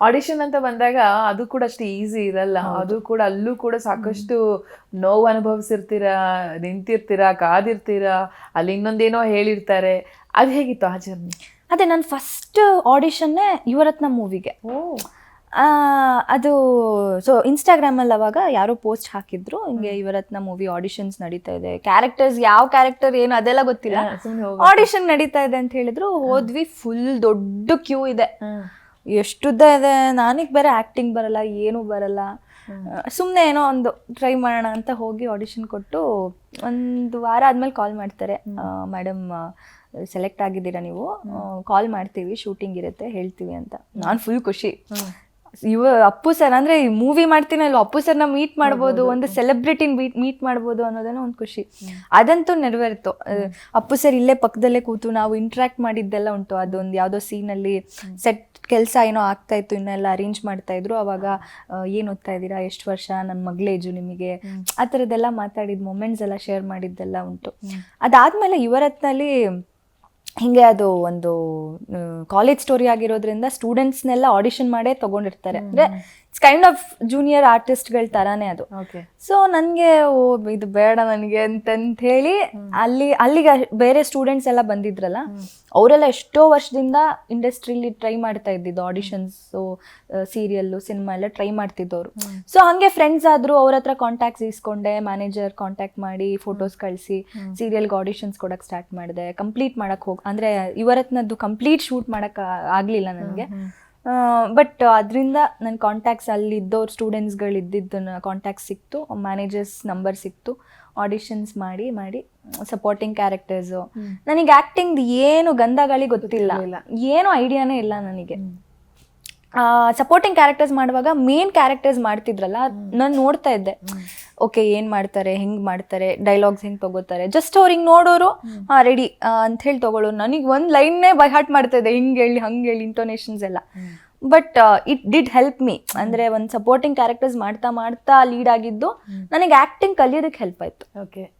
Audition ಅಂತ ಬಂದಾಗ ಅದು ಕೂಡ ಅಷ್ಟು ಈಸಿ ಇರಲ್ಲ. ಅದು ಕೂಡ ಅಲ್ಲೂ ಕೂಡ ಸಾಕಷ್ಟು ನೋವು ಅನುಭವಿಸಿರ್ತೀರಾ, ನಿಂತಿರ್ತೀರಾ, ಕಾದಿರ್ತೀರಾ, ಅಲ್ಲಿ ಇನ್ನೊಂದೇನೋ ಹೇಳಿರ್ತಾರೆ. ಅದು ಹೇಗಿತ್ತು ಆ ಜರ್ನಿ? ಅದೇ ನನ್ನ ಫಸ್ಟ್ ಆಡಿಷನ್ನೇ ಯುವರತ್ನ ಮೂವಿಗೆ. ಅದು ಸೊ ಇನ್ಸ್ಟಾಗ್ರಾಮಲ್ಲಿ ಅವಾಗ ಯಾರೋ ಪೋಸ್ಟ್ ಹಾಕಿದ್ರು, ಹಿಂಗೆ ಯುವರತ್ನ ಮೂವಿ ಆಡಿಷನ್ಸ್ ನಡೀತಾ ಇದೆ, ಕ್ಯಾರೆಕ್ಟರ್ಸ್ ಯಾವ ಕ್ಯಾರೆಕ್ಟರ್ ಏನು ಅದೆಲ್ಲ ಗೊತ್ತಿಲ್ಲ, ಆಡಿಷನ್ ನಡೀತಾ ಇದೆ ಅಂತ ಹೇಳಿದ್ರು. ಹೋದ್ವಿ, ಫುಲ್ ದೊಡ್ಡ ಕ್ಯೂ ಇದೆ, ಎಷ್ಟುದ್ದ ಇದೆ. ನನಗೆ ಬೇರೆ ಆ್ಯಕ್ಟಿಂಗ್ ಬರಲ್ಲ, ಏನೂ ಬರಲ್ಲ. ಸುಮ್ಮನೆ ಏನೋ ಒಂದು ಟ್ರೈ ಮಾಡೋಣ ಅಂತ ಹೋಗಿ ಆಡಿಷನ್ ಕೊಟ್ಟು 1 ವಾರ ಆದಮೇಲೆ ಕಾಲ್ ಮಾಡ್ತಾರೆ, ಮೇಡಮ್ ಸೆಲೆಕ್ಟ್ ಆಗಿದ್ದೀರಾ ನೀವು, ಕಾಲ್ ಮಾಡ್ತೀವಿ, ಶೂಟಿಂಗ್ ಇರುತ್ತೆ, ಹೇಳ್ತೀವಿ ಅಂತ. ನಾನು ಫುಲ್ ಖುಷಿ. ಅಪ್ಪು ಸರ್ ಅಂದರೆ ಮೂವಿ ಮಾಡ್ತೀನಲ್ಲ, ಅಪ್ಪು ಸರ್ನ ಮೀಟ್ ಮಾಡ್ಬೋದು, ಒಂದು ಸೆಲೆಬ್ರಿಟಿನ ಮೀಟ್ ಮಾಡ್ಬೋದು ಅನ್ನೋದೇನೋ ಒಂದು ಖುಷಿ. ಅದಂತೂ ನೆರವೇರಿತು. ಅಪ್ಪು ಸರ್ ಇಲ್ಲೇ ಪಕ್ಕದಲ್ಲೇ ಕೂತು ನಾವು ಇಂಟ್ರ್ಯಾಕ್ಟ್ ಮಾಡಿದ್ದೆಲ್ಲ ಉಂಟು. ಅದೊಂದು ಯಾವುದೋ ಸೀನಲ್ಲಿ ಸೆಟ್ ಕೆಲಸ ಏನೋ ಆಗ್ತಾ ಇತ್ತು, ಇನ್ನೆಲ್ಲ ಅರೇಂಜ್ ಮಾಡ್ತಾ ಇದ್ರು. ಅವಾಗ ಏನು ಓದ್ತಾ ಇದ್ದೀರಾ, ಎಷ್ಟು ವರ್ಷ, ನನ್ನ ಮಗಳೇಜು ನಿಮಗೆ, ಆ ಥರದ್ದೆಲ್ಲ ಮಾತಾಡಿದ ಮೊಮೆಂಟ್ಸ್ ಎಲ್ಲ ಶೇರ್ ಮಾಡಿದ್ದೆಲ್ಲ ಉಂಟು. ಅದಾದಮೇಲೆ ಯುವರತ್ನಲ್ಲಿ ಹಿಂಗೆ ಅದು ಒಂದು ಕಾಲೇಜ್ ಸ್ಟೋರಿ ಆಗಿರೋದ್ರಿಂದ ಸ್ಟೂಡೆಂಟ್ಸ್ನೆಲ್ಲ ಆಡಿಷನ್ ಮಾಡೇ ತಗೊಂಡಿರ್ತಾರೆ. ಅಂದರೆ ಇಟ್ಸ್ ಕೈಂಡ್ ಆಫ್ ಜೂನಿಯರ್ ಆರ್ಟಿಸ್ಟ್ಗಳ ಥರಾನೇ ಅದು. ಸೊ ನನಗೆ ಇದು ಬೇಡ ನನಗೆ ಅಂತಂತ ಹೇಳಿ ಅಲ್ಲಿಗೆ ಬೇರೆ ಸ್ಟೂಡೆಂಟ್ಸ್ ಎಲ್ಲ ಬಂದಿದ್ರಲ್ಲ, ಅವರೆಲ್ಲ ಎಷ್ಟೋ ವರ್ಷದಿಂದ ಇಂಡಸ್ಟ್ರಿಲಿ ಟ್ರೈ ಮಾಡ್ತಾ ಇದ್ದಿದ್ದು, ಆಡಿಷನ್ಸು, ಸೀರಿಯಲ್ಲು, ಸಿನಿಮಾ ಎಲ್ಲ ಟ್ರೈ ಮಾಡ್ತಿದ್ದವರು. ಸೊ ಹಂಗೆ ಫ್ರೆಂಡ್ಸ್ ಆದರು, ಅವ್ರ ಹತ್ರ ಕಾಂಟ್ಯಾಕ್ಟ್ಸ್ ಇಸ್ಕೊಂಡೆ, ಮ್ಯಾನೇಜರ್ ಕಾಂಟ್ಯಾಕ್ಟ್ ಮಾಡಿ ಫೋಟೋಸ್ ಕಳಿಸಿ ಸೀರಿಯಲ್ಗೆ ಆಡಿಷನ್ಸ್ ಕೊಡೋಕ್ಕೆ ಸ್ಟಾರ್ಟ್ ಮಾಡಿದೆ. ಕಂಪ್ಲೀಟ್ ಮಾಡೋಕ್ಕೆ ಅಂದರೆ ಯುವರತ್ನದ್ದು ಕಂಪ್ಲೀಟ್ ಶೂಟ್ ಮಾಡೋಕ್ಕೆ ಆಗಲಿಲ್ಲ ನನಗೆ. ಬಟ್ ಅದರಿಂದ ನನ್ನ ಕಾಂಟ್ಯಾಕ್ಟ್ಸ್ ಅಲ್ಲಿದ್ದವ್ರು ಸ್ಟೂಡೆಂಟ್ಸ್ಗಳು ಇದ್ದಿದ್ದನ್ನ ಕಾಂಟ್ಯಾಕ್ಟ್ ಸಿಕ್ತು, ಮ್ಯಾನೇಜರ್ಸ್ ನಂಬರ್ ಸಿಕ್ತು, ಆಡಿಷನ್ಸ್ ಮಾಡಿ ಸಪೋರ್ಟಿಂಗ್ ಕ್ಯಾರೆಕ್ಟರ್ಸು. ನನಗೆ ಆ್ಯಕ್ಟಿಂಗ್ ಏನು ಗಂಧಗಾಳಿ ಗೊತ್ತಿಲ್ಲ, ಏನೂ ಐಡಿಯಾನೇ ಇಲ್ಲ ನನಗೆ. ಸಪೋರ್ಟಿಂಗ್ ಕ್ಯಾರೆಕ್ಟರ್ಸ್ ಮಾಡುವಾಗ ಮೇನ್ ಕ್ಯಾರೆಕ್ಟರ್ಸ್ ಮಾಡ್ತಿದ್ರಲ್ಲ, ನಾನು ನೋಡ್ತಾ ಇದ್ದೆ, ಓಕೆ ಏನು ಮಾಡ್ತಾರೆ, ಹೆಂಗೆ ಮಾಡ್ತಾರೆ, ಡೈಲಾಗ್ಸ್ ಹೆಂಗೆ ತೊಗೋತಾರೆ, ಜಸ್ಟ್ ಅವ್ರು ಹಿಂಗೆ ನೋಡೋರು, ಹಾಂ ರೆಡಿ ಅಂತ ಹೇಳಿ ತೊಗೊಳ್ಳೋರು. ನನಗೆ ಒಂದು ಲೈನ್ನೇ ಬೈ ಹಾರ್ಟ್ ಮಾಡ್ತಾ ಇದ್ದೆ, ಹಿಂಗೆ ಹೇಳಿ ಹಂಗೆ ಹೇಳಿ ಇಂಟೋನೇಷನ್ಸ್ ಎಲ್ಲ. But it did help me. ಅಂದರೆ ಒಂದು ಸಪೋರ್ಟಿಂಗ್ ಕ್ಯಾರೆಕ್ಟರ್ಸ್ ಮಾಡ್ತಾ ಮಾಡ್ತಾ ಲೀಡ್ ಆಗಿದ್ದು ನನಗೆ ಆ್ಯಕ್ಟಿಂಗ್ ಕಲಿಯೋದಕ್ಕೆ ಹೆಲ್ಪ್ ಆಯಿತು. ಓಕೆ,